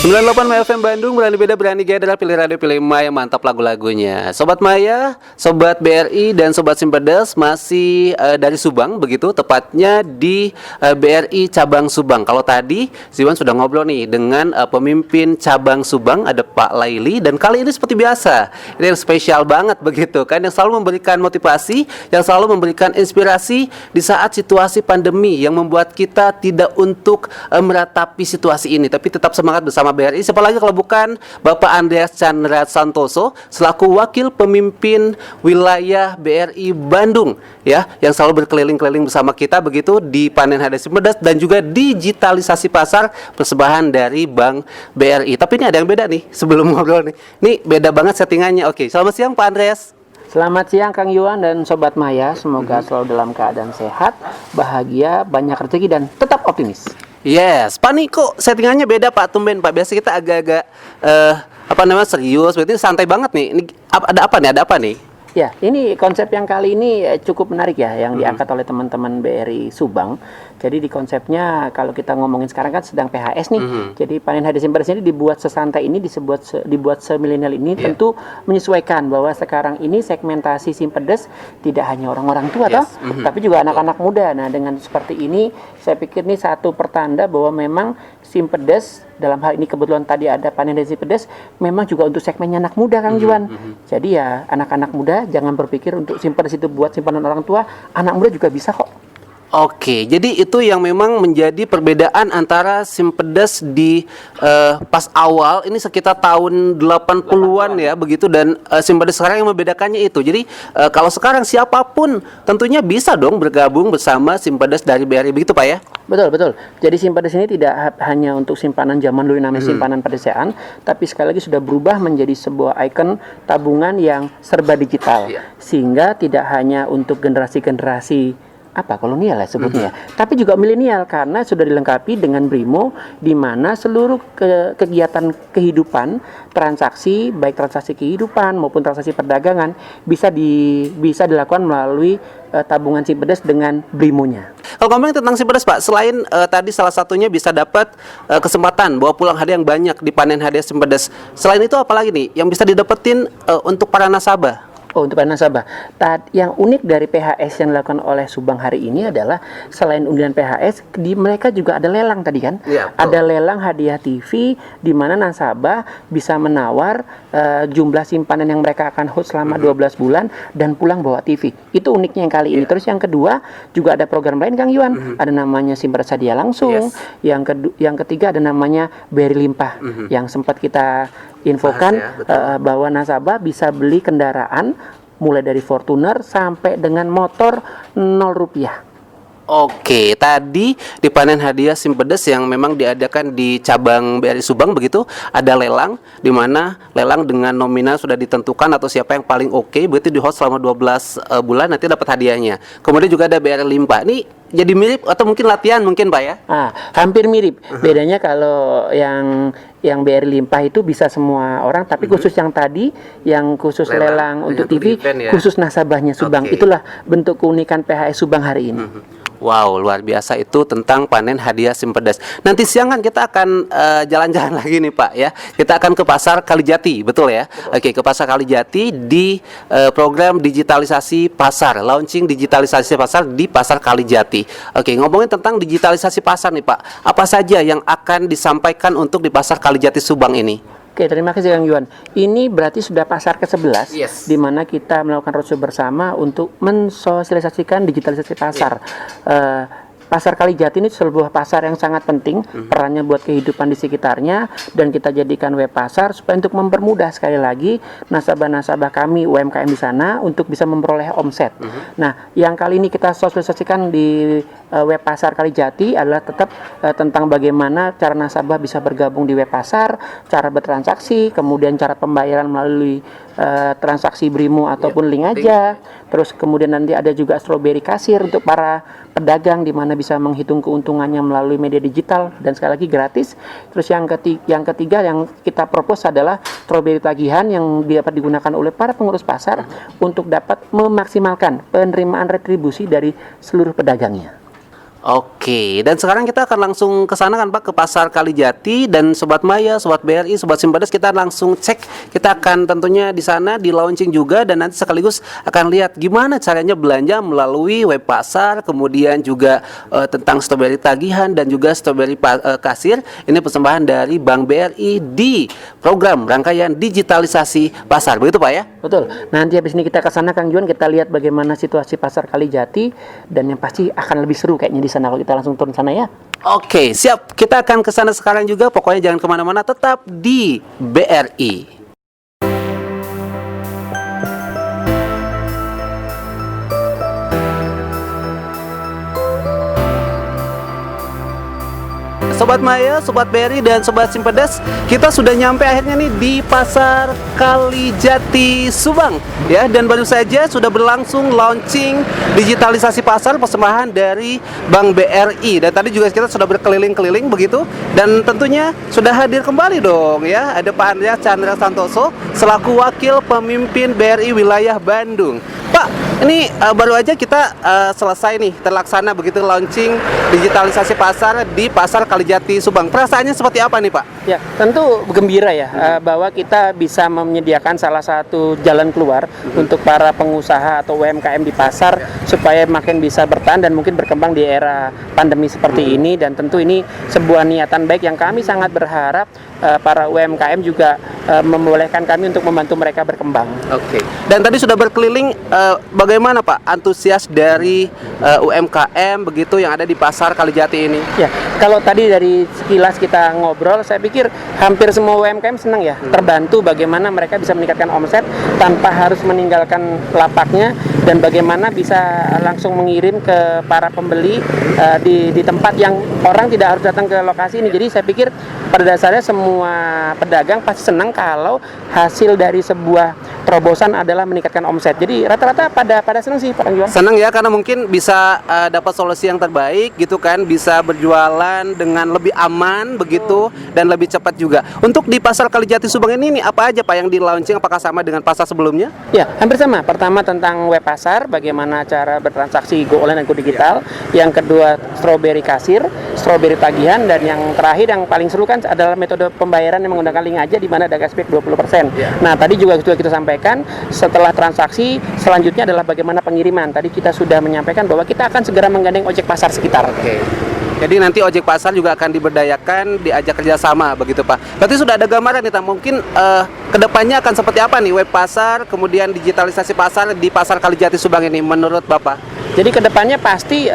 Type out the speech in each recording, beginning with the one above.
98 FM Bandung, berani beda berani gaya, pilih radio pilih Maya, mantap lagu-lagunya. Sobat Maya, Sobat BRI dan Sobat Simpedes masih dari Subang begitu, tepatnya di BRI Cabang Subang. Kalau tadi Ziwan sudah ngobrol nih dengan pemimpin Cabang Subang, ada Pak Laili, dan kali ini seperti biasa ini yang spesial banget begitu kan, yang selalu memberikan motivasi, yang selalu memberikan inspirasi di saat situasi pandemi yang membuat kita tidak untuk meratapi situasi ini, tapi tetap semangat bersama BRI. Siapa lagi kalau bukan Bapak Andreas Chandra Santoso selaku Wakil Pemimpin Wilayah BRI Bandung ya, yang selalu berkeliling-keliling bersama kita begitu di panen hades Simpedes dan juga digitalisasi pasar persembahan dari Bank BRI. Tapi ini ada yang beda nih sebelum ngobrol nih. Ini beda banget settingannya. Oke, selamat siang Pak Andreas. Selamat siang Kang Yuan dan Sobat Maya, semoga selalu dalam keadaan sehat, bahagia, banyak rezeki dan tetap optimis. Yes, Pak nih kok settingannya beda Pak, tumben Pak. Biasa kita agak-agak serius, berarti santai banget nih. Ini ada apa nih? Ya, ini konsep yang kali ini cukup menarik ya, yang diangkat oleh teman-teman BRI Subang. Jadi di konsepnya kalau kita ngomongin sekarang kan sedang PHS nih. Jadi panen hades Simpedes ini dibuat sesantai ini, dibuat semilenial ini, tentu menyesuaikan bahwa sekarang ini segmentasi Simpedes tidak hanya orang-orang tua toh, tapi juga anak-anak muda. Nah, dengan seperti ini saya pikir ini satu pertanda bahwa memang Simpedes, dalam hal ini kebetulan tadi ada panen hades Simpedes, memang juga untuk segmennya anak muda Kang Juan. Jadi ya anak-anak muda jangan berpikir untuk Simpedes itu buat simpanan orang tua, anak muda juga bisa kok. Oke, jadi itu yang memang menjadi perbedaan antara Simpedes di pas awal ini sekitar tahun 80-an ya begitu, dan Simpedes sekarang yang membedakannya itu. Jadi kalau sekarang siapapun tentunya bisa dong bergabung bersama Simpedes dari BRI begitu Pak ya? Betul. Jadi Simpedes ini tidak hanya untuk simpanan zaman dulu namanya simpanan pedesaan, tapi sekali lagi sudah berubah menjadi sebuah ikon tabungan yang serba digital. Sehingga tidak hanya untuk generasi-generasi kolonial ya sebutnya, tapi juga milenial karena sudah dilengkapi dengan Brimo, di mana seluruh kegiatan kehidupan, transaksi baik transaksi kehidupan maupun transaksi perdagangan bisa dilakukan melalui tabungan Simpedes dengan Brimonya. Kalau ngomongin tentang Simpedes Pak, selain tadi salah satunya bisa dapat kesempatan bawa pulang hadiah yang banyak di panen hadiah Simpedes, selain itu apa lagi nih yang bisa didapetin untuk para nasabah? Untuk para nasabah, yang unik dari PHS yang dilakukan oleh Subang hari ini adalah selain undian PHS, mereka juga ada lelang tadi kan? Ada lelang hadiah TV di mana nasabah bisa menawar jumlah simpanan yang mereka akan hold selama 12 bulan dan pulang bawa TV. Itu uniknya yang kali ini. Terus yang kedua juga ada program lain Kang Yuan, ada namanya Simpedes hadiah langsung. Yang ketiga ada namanya BRI Limpah yang sempat kita infokan bahwa nasabah bisa beli kendaraan mulai dari Fortuner sampai dengan motor 0 rupiah. Oke, tadi di panen hadiah Simpedes yang memang diadakan di cabang BRI Subang begitu, ada lelang di mana lelang dengan nominal sudah ditentukan atau siapa yang paling oke, berarti di host selama 12 bulan nanti dapat hadiahnya. Kemudian juga ada BRI Limpah. Ini jadi mirip atau mungkin latihan mungkin Pak ya? Hampir mirip. Bedanya kalau yang BRI Limpah itu bisa semua orang, tapi khusus yang tadi yang khusus lelang untuk TV khusus nasabahnya Subang. Itulah bentuk keunikan PHS Subang hari ini. Wow, luar biasa itu tentang panen hadiah Simpedes. Nanti siang kan kita akan jalan-jalan lagi nih Pak ya. Kita akan ke Pasar Kalijati, betul ya? Oke, ke Pasar Kalijati di program digitalisasi pasar, launching digitalisasi pasar di Pasar Kalijati. Oke, ngomongin tentang digitalisasi pasar nih Pak. Apa saja yang akan disampaikan untuk di Pasar Kalijati Subang ini? Oke, terima kasih Kang Yuan. Ini berarti sudah pasar ke-11 di mana kita melakukan roadshow bersama untuk mensosialisasikan digitalisasi pasar. Pasar Kalijati ini sebuah pasar yang sangat penting, perannya buat kehidupan di sekitarnya, dan kita jadikan web pasar supaya untuk mempermudah sekali lagi nasabah-nasabah kami UMKM di sana untuk bisa memperoleh omset. Nah, yang kali ini kita sosialisasikan di web pasar Kalijati adalah tetap tentang bagaimana cara nasabah bisa bergabung di web pasar, cara bertransaksi, kemudian cara pembayaran melalui transaksi Brimo ataupun link aja. Terus kemudian nanti ada juga strawberry kasir untuk para pedagang di mana bisa menghitung keuntungannya melalui media digital dan sekali lagi gratis. Terus yang ketiga yang kita propose adalah strawberry tagihan yang dapat digunakan oleh para pengurus pasar untuk dapat memaksimalkan penerimaan retribusi dari seluruh pedagangnya. Oke. Oke, dan sekarang kita akan langsung ke sana kan Pak, ke Pasar Kalijati, dan Sobat Maya, Sobat BRI, Sobat Simpedes, kita langsung cek. Kita akan tentunya di sana di launching juga, dan nanti sekaligus akan lihat gimana caranya belanja melalui web pasar, kemudian juga tentang stroberi tagihan dan juga stroberi kasir. Ini persembahan dari Bank BRI di program rangkaian digitalisasi pasar. Begitu Pak ya? Betul. Nanti habis ini kita ke sana Kang Juan, kita lihat bagaimana situasi Pasar Kalijati, dan yang pasti akan lebih seru kayaknya di sana kalau kita langsung turun sana ya. Oke, siap. Kita akan ke sana sekarang juga. Pokoknya jangan kemana-mana, tetap di BRI. Sobat Maya, Sobat BRI, dan Sobat Simpedes, kita sudah nyampe akhirnya nih di Pasar Kalijati Subang ya, dan baru saja sudah berlangsung launching digitalisasi pasar persembahan dari Bank BRI, dan tadi juga kita sudah berkeliling-keliling begitu, dan tentunya sudah hadir kembali dong ya, ada Pak Andreas Chandra Santoso selaku Wakil Pemimpin BRI Wilayah Bandung. Pak, ini baru aja kita selesai nih terlaksana begitu launching digitalisasi pasar di Pasar Kalijati Subang. Perasaannya seperti apa nih Pak? Ya, tentu gembira ya bahwa kita bisa menyediakan salah satu jalan keluar untuk para pengusaha atau UMKM di pasar supaya makin bisa bertahan dan mungkin berkembang di era pandemi seperti ini, dan tentu ini sebuah niatan baik yang kami sangat berharap para UMKM juga membolehkan kami untuk membantu mereka berkembang. Oke. Dan tadi sudah berkeliling, bagaimana Pak antusias dari UMKM begitu yang ada di Pasar Kalijati ini? Ya, kalau tadi dari sekilas kita ngobrol, saya pikir hampir semua UMKM senang ya, terbantu bagaimana mereka bisa meningkatkan omset tanpa harus meninggalkan lapaknya, dan bagaimana bisa langsung mengirim ke para pembeli di tempat yang orang tidak harus datang ke lokasi ini. Jadi saya pikir pada dasarnya semua pedagang pasti senang kalau hasil dari sebuah terobosan adalah meningkatkan omset. Jadi rata-rata pada senang sih Pak Juan. Senang ya, karena mungkin bisa dapat solusi yang terbaik gitu kan, bisa berjualan dengan lebih aman begitu dan lebih cepat juga. Untuk di Pasar Kalijati Subang ini nih, apa aja Pak yang di launching, apakah sama dengan pasar sebelumnya? Ya, hampir sama. Pertama tentang web pasar, bagaimana cara bertransaksi go online dan go digital. Yang kedua stroberi kasir, stroberi tagihan, dan yang terakhir yang paling seru kan adalah metode pembayaran yang menggunakan link aja, di mana ada cashback 20%. Nah, tadi juga sudah kita sampaikan, setelah transaksi selanjutnya adalah bagaimana pengiriman. Tadi kita sudah menyampaikan bahwa kita akan segera menggandeng ojek pasar sekitar. Oke. Jadi nanti ojek pasar juga akan diberdayakan, diajak kerjasama begitu Pak. Berarti sudah ada gambaran nih, mungkin kedepannya akan seperti apa nih web pasar, kemudian digitalisasi pasar di Pasar Kalijati Subang ini menurut Bapak? Jadi kedepannya pasti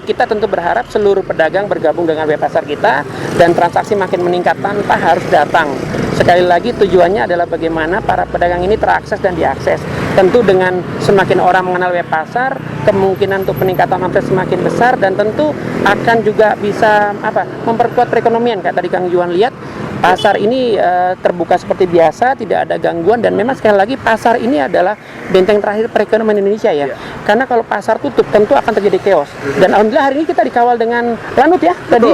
kita tentu berharap seluruh pedagang bergabung dengan web pasar kita dan transaksi makin meningkat tanpa harus datang. Sekali lagi tujuannya adalah bagaimana para pedagang ini terakses dan diakses. Tentu dengan semakin orang mengenal web pasar, kemungkinan untuk peningkatan omset semakin besar, dan tentu akan juga bisa memperkuat perekonomian. Kayak tadi Kang Juan lihat, pasar ini terbuka seperti biasa, tidak ada gangguan, dan memang sekali lagi pasar ini adalah benteng terakhir perekonomian Indonesia ya. Karena kalau pasar tutup tentu akan terjadi chaos. Dan alhamdulillah hari ini kita dikawal dengan Lanut ya. Tadi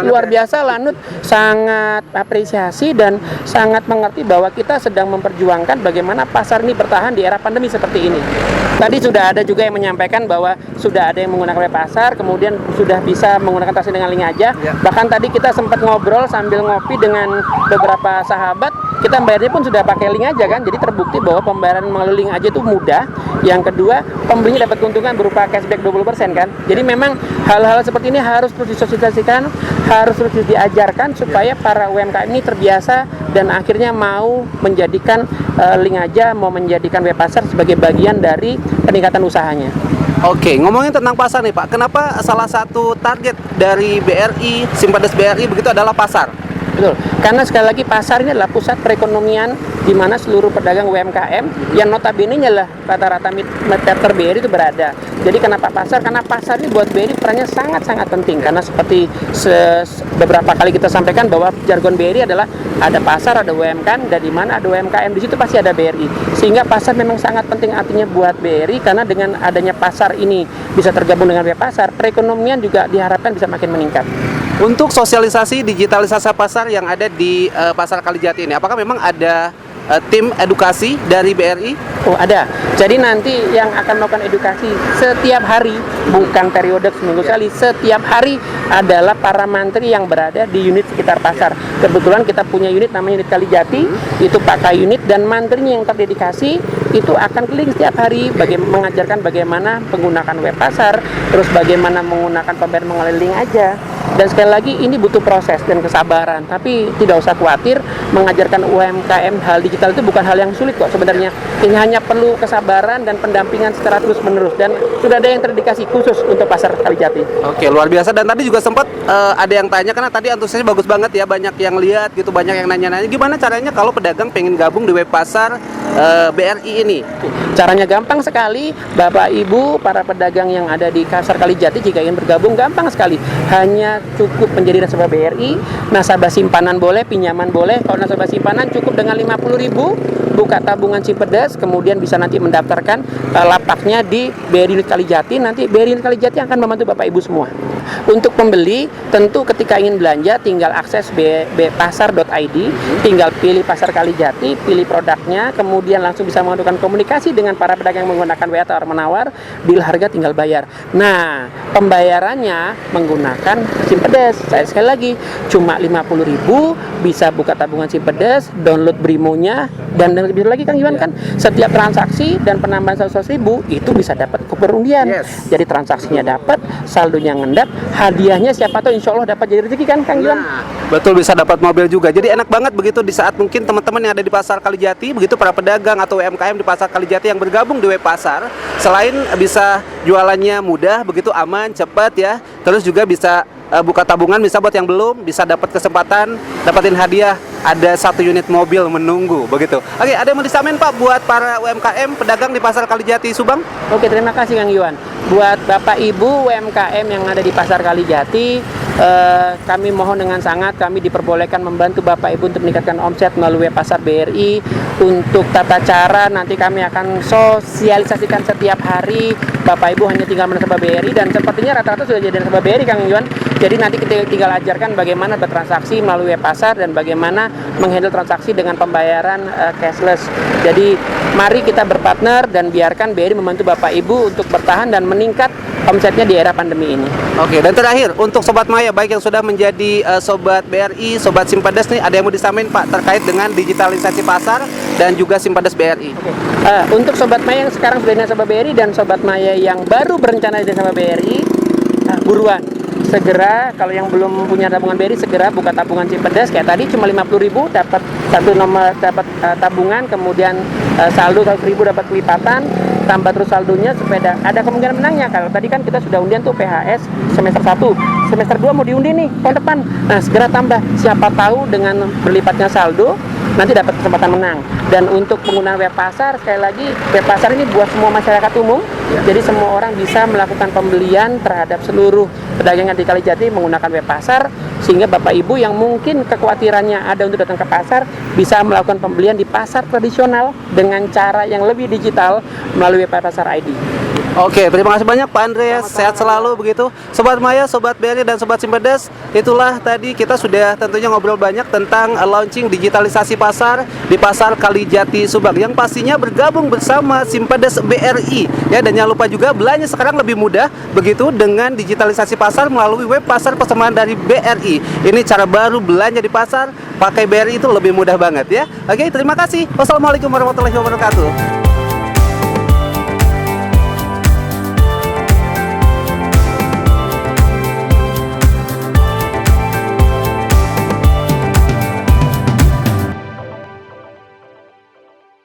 luar biasa Lanut sangat apresiasi dan sangat mengerti bahwa kita sedang memperjuangkan bagaimana pasar ini bertahan di era pandemi seperti ini. Tadi sudah ada juga yang menyampaikan bahwa sudah ada yang menggunakan web pasar, kemudian sudah bisa menggunakan transaksi dengan link aja. Bahkan tadi kita sempat ngobrol sambil ngopi dengan beberapa sahabat, kita bayarnya pun sudah pakai link aja kan. Jadi terbukti bahwa pembayaran melalui link aja itu mudah. Yang kedua, pembelinya dapat keuntungan berupa cashback 20% kan. Jadi memang hal-hal seperti ini harus terus disosialisasikan, harus terus diajarkan supaya para UMKM ini terbiasa dan akhirnya mau menjadikan link aja, mau menjadikan web pasar sebagai bagian dari peningkatan usahanya. Oke, ngomongin tentang pasar nih Pak, kenapa salah satu target dari BRI, Simpedes BRI begitu adalah pasar? Betul, karena sekali lagi pasar ini adalah pusat perekonomian di mana seluruh pedagang UMKM yang notabene-nya lah rata-rata meter BRI itu berada. Jadi kenapa pasar? Karena pasar ini buat BRI perannya sangat-sangat penting, karena seperti beberapa kali kita sampaikan bahwa jargon BRI adalah ada pasar, ada UMKM, dan di mana ada UMKM di situ pasti ada BRI. Sehingga pasar memang sangat penting artinya buat BRI, karena dengan adanya pasar ini bisa tergabung dengan web pasar, perekonomian juga diharapkan bisa makin meningkat. Untuk sosialisasi digitalisasi pasar yang ada di Pasar Kalijati ini, apakah memang ada tim edukasi dari BRI? Oh, ada. Jadi nanti yang akan melakukan edukasi setiap hari, bukan periode seminggu sekali, setiap hari adalah para mantri yang berada di unit sekitar pasar. Kebetulan kita punya unit namanya unit Kalijati, itu pakai unit, dan mantrinya yang terdedikasi itu akan keliling setiap hari mengajarkan bagaimana menggunakan web pasar, terus bagaimana menggunakan pembayaran melalui link aja. Dan sekali lagi ini butuh proses dan kesabaran, tapi tidak usah khawatir, mengajarkan UMKM hal digital itu bukan hal yang sulit kok sebenarnya. Ini hanya perlu kesabaran dan pendampingan secara terus-menerus, dan sudah ada yang terdedikasi khusus untuk pasar Kalijati. Oke, luar biasa. Dan tadi juga sempat ada yang tanya, karena tadi antusiasnya bagus banget ya, banyak yang lihat gitu, banyak yang nanya-nanya gimana caranya kalau pedagang pengen gabung di web pasar BRI ini. Caranya gampang sekali, Bapak Ibu para pedagang yang ada di pasar Kalijati jika ingin bergabung gampang sekali. Hanya cukup menjadi nasabah BRI, nasabah simpanan boleh, pinjaman boleh. Kalau nasabah simpanan cukup dengan 50.000, buka tabungan Simpedes, kemudian bisa nanti mendaftarkan lapaknya di BRI Unit Kalijati. Nanti BRI Unit Kalijati akan membantu Bapak Ibu semua. Untuk pembeli, tentu ketika ingin belanja tinggal akses bpasar.id, tinggal pilih pasar Kalijati, pilih produknya, kemudian langsung bisa melakukan komunikasi dengan para pedagang yang menggunakan WA tawar menawar, deal harga tinggal bayar. Nah, pembayarannya menggunakan Simpedes. Saya sekali lagi, cuma 50.000 bisa buka tabungan Simpedes, download Brimonya, dan lebih lagi Kang Iwan kan setiap transaksi dan penambahan 100.000 itu bisa dapat kuper undian. Jadi transaksinya dapat, saldonya ngendap, hadiahnya siapa tahu insya Allah dapat jadi rezeki kan Kang Iwan. Betul, bisa dapat mobil juga. Jadi enak banget begitu di saat mungkin teman-teman yang ada di pasar Kalijati, begitu para pedagang atau UMKM di pasar Kalijati yang bergabung di web pasar, selain bisa jualannya mudah, begitu aman, cepat ya, terus juga bisa buka tabungan, bisa buat yang belum, bisa dapat kesempatan dapatin hadiah, ada 1 unit mobil menunggu begitu. Oke, ada yang mau disampaikan Pak buat para UMKM pedagang di pasar Kalijati Subang? Oke, terima kasih Kang Iwan. Buat Bapak Ibu UMKM yang ada di pasar Kalijati, kami mohon dengan sangat, kami diperbolehkan membantu Bapak Ibu untuk meningkatkan omset melalui pasar BRI. Untuk tata cara nanti kami akan sosialisasikan setiap hari. Bapak Ibu hanya tinggal menasabah BRI, dan sepertinya rata-rata sudah jadi nasabah BRI Kang Iwan. Jadi nanti kita tinggal ajarkan bagaimana bertransaksi melalui web pasar dan bagaimana menghandle transaksi dengan pembayaran cashless. Jadi mari kita berpartner dan biarkan BRI membantu Bapak Ibu untuk bertahan dan meningkat omsetnya di era pandemi ini. Oke, dan terakhir untuk Sobat Maya, baik yang sudah menjadi Sobat BRI, Sobat Simpedes nih, ada yang mau disampaikan Pak terkait dengan digitalisasi pasar dan juga Simpedes BRI? Oke. Untuk Sobat Maya yang sekarang sudah nasabah BRI dan Sobat Maya yang baru berencana jadi nasabah BRI, buruan. Segera, kalau yang belum punya tabungan BRI, segera buka tabungan Simpedes. Kayak tadi cuma 50.000 dapat satu nomor, dapat tabungan, kemudian saldo 100.000 dapat kelipatan, tambah terus saldonya supaya ada kemungkinan menangnya. Kalau tadi kan kita sudah undian tuh PHS semester 1, semester 2 mau diundi nih tahun depan. Nah, segera tambah, siapa tahu dengan berlipatnya saldo nanti dapat kesempatan menang. Dan untuk penggunaan web pasar, sekali lagi web pasar ini buat semua masyarakat umum. Jadi semua orang bisa melakukan pembelian terhadap seluruh pedagang di Kalijati menggunakan web pasar, sehingga Bapak Ibu yang mungkin kekhawatirannya ada untuk datang ke pasar bisa melakukan pembelian di pasar tradisional dengan cara yang lebih digital melalui web pasar ID. Oke, terima kasih banyak Pak Andreas, sehat selalu begitu. Sobat Maya, Sobat BRI, dan Sobat Simpedes, itulah tadi kita sudah tentunya ngobrol banyak tentang launching digitalisasi pasar di pasar Kalijati Subang, yang pastinya bergabung bersama Simpedes BRI ya. Dan jangan lupa juga belanja sekarang lebih mudah begitu dengan digitalisasi pasar melalui web pasar persembahan dari BRI. Ini cara baru belanja di pasar pakai BRI itu lebih mudah banget ya. Oke, terima kasih. Wassalamualaikum warahmatullahi wabarakatuh.